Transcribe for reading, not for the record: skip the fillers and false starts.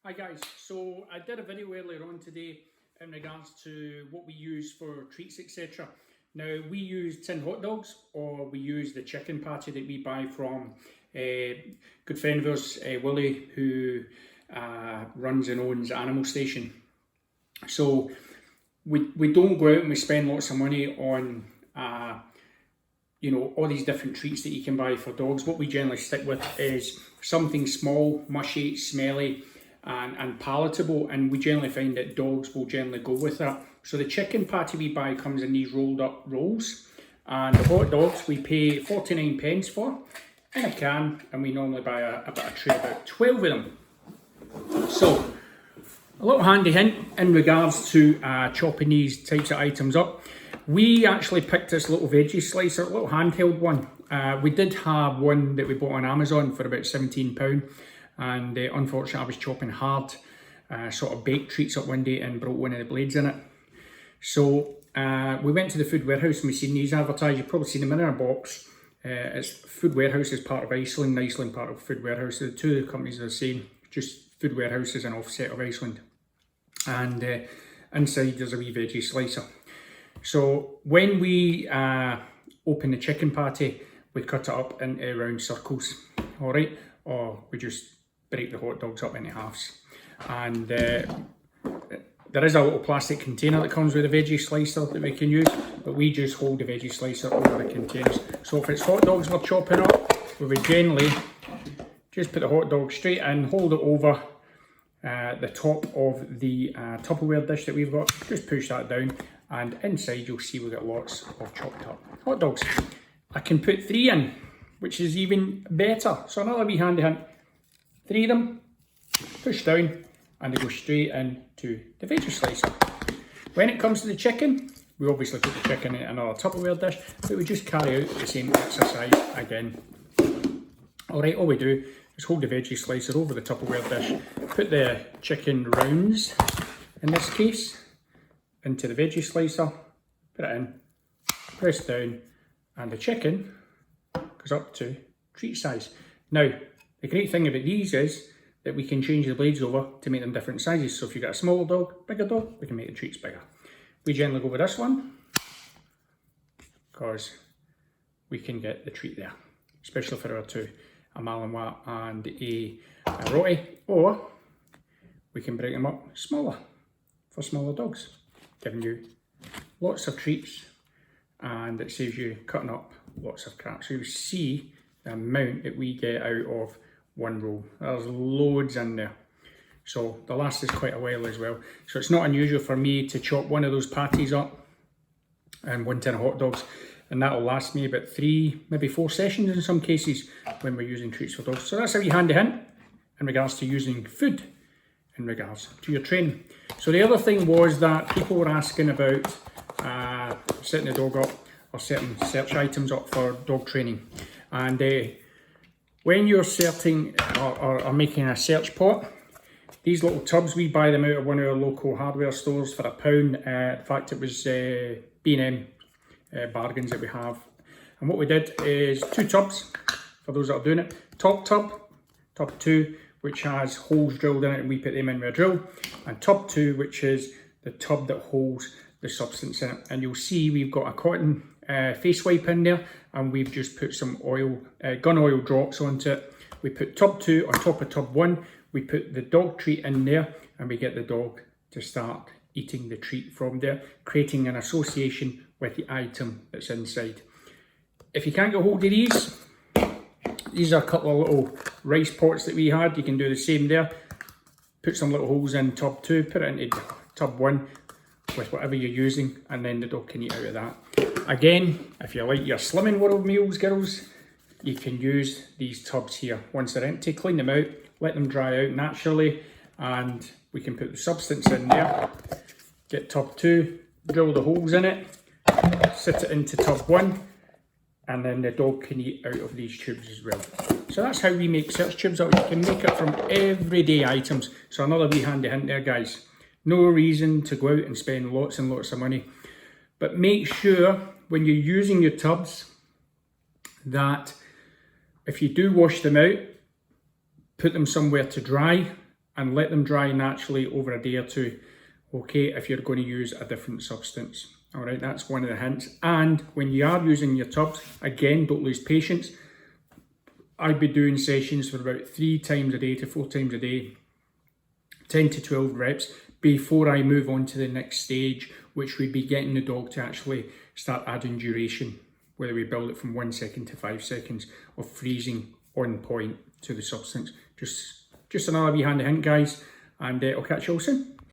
Hi guys, so I did a video earlier on today in regards to what we use for treats, etc. Now we use tin hot dogs, or we use the chicken patty that we buy from a good friend of ours, Willie, who runs and owns Animal Station. So we don't go out and we spend lots of money on all these different treats that you can buy for dogs. What we generally stick with is something small, mushy, smelly, and palatable, and we generally find that dogs will generally go with that. So the chicken patty we buy comes in these rolled up rolls, and the hot dogs we pay 49 pence for in a can, and we normally buy a tray, about 12 of them. So a little handy hint in regards to chopping these types of items up. We actually picked this little veggie slicer, a little handheld one. We did have one that we bought on Amazon for about £17, and unfortunately I was chopping hard sort of baked treats up one day and broke one of the blades in it. So we went to the Food Warehouse and we seen these advertised. You've probably seen them in our box. It's Food Warehouse is part of Iceland, Iceland part of Food Warehouse. So the two companies are the same, just Food Warehouse is an offset of Iceland. And inside there's a wee veggie slicer. So when we open the chicken patty, we cut it up into round circles, all right? Or we just break the hot dogs up into halves. And there is a little plastic container that comes with a veggie slicer that we can use, but we just hold the veggie slicer over the containers. So if it's hot dogs we're chopping up, we would generally just put the hot dog straight in, hold it over the top of the Tupperware dish that we've got, just push that down, and inside you'll see we've got lots of chopped up hot dogs. I can put 3 in, which is even better. So another wee handy hint, 3 of them, push down, and they go straight into the veggie slicer. When it comes to the chicken, we obviously put the chicken in another Tupperware dish, but we just carry out the same exercise again. Alright, all we do is hold the veggie slicer over the Tupperware dish, put the chicken rounds, in this case, into the veggie slicer, put it in, press down, and the chicken goes up to treat size. Now, the great thing about these is that we can change the blades over to make them different sizes. So if you've got a smaller dog, bigger dog, we can make the treats bigger. We generally go with this one because we can get the treat there, especially for our two, a Malinois and a Rottie, or we can break them up smaller for smaller dogs, giving you lots of treats, and it saves you cutting up lots of crap. So you see the amount that we get out of one roll. There's loads in there. So the last is quite a while as well. So it's not unusual for me to chop one of those patties up and 1 tin of hot dogs, and that'll last me about 3, maybe 4 sessions in some cases when we're using treats for dogs. So that's a wee handy hint in regards to using food in regards to your training. So the other thing was that people were asking about setting the dog up or setting search items up for dog training. And when you're setting or making a search pot, these little tubs, we buy them out of one of our local hardware stores for £1. In fact, it was B&M bargains that we have. And what we did is 2 tubs, for those that are doing it. Top tub, tub 2, which has holes drilled in it, and we put them in with a drill. And tub 2, which is the tub that holds the substance in it. And you'll see we've got a cotton face wipe in there, and we've just put some oil, gun oil drops onto it. We put tub 2 on top of tub 1, we put the dog treat in there, and we get the dog to start eating the treat from there, creating an association with the item that's inside. If you can't get hold of these are a couple of little rice pots that we had. You can do the same there. Put some little holes in tub 2, put it into tub 1 with whatever you're using, and then the dog can eat out of that. Again, if you like your Slimming World meals, girls, you can use these tubs here. Once they're empty, clean them out, let them dry out naturally, and we can put the substance in there. Get tub 2, drill the holes in it, sit it into tub 1, and then the dog can eat out of these tubes as well. So that's how we make search tubes out. You can make it from everyday items. So another wee handy hint there, guys. No reason to go out and spend lots and lots of money. But make sure when you're using your tubs that if you do wash them out, put them somewhere to dry and let them dry naturally over a day or two, okay, if you're going to use a different substance. All right, that's one of the hints. And when you are using your tubs, again, don't lose patience. I'd be doing sessions for about 3 times a day to 4 times a day, 10 to 12 reps, before I move on to the next stage, which would be getting the dog to actually start adding duration, whether we build it from 1 second to 5 seconds of freezing on point to the substance. Just another wee handy hint, guys, and I'll catch you all soon.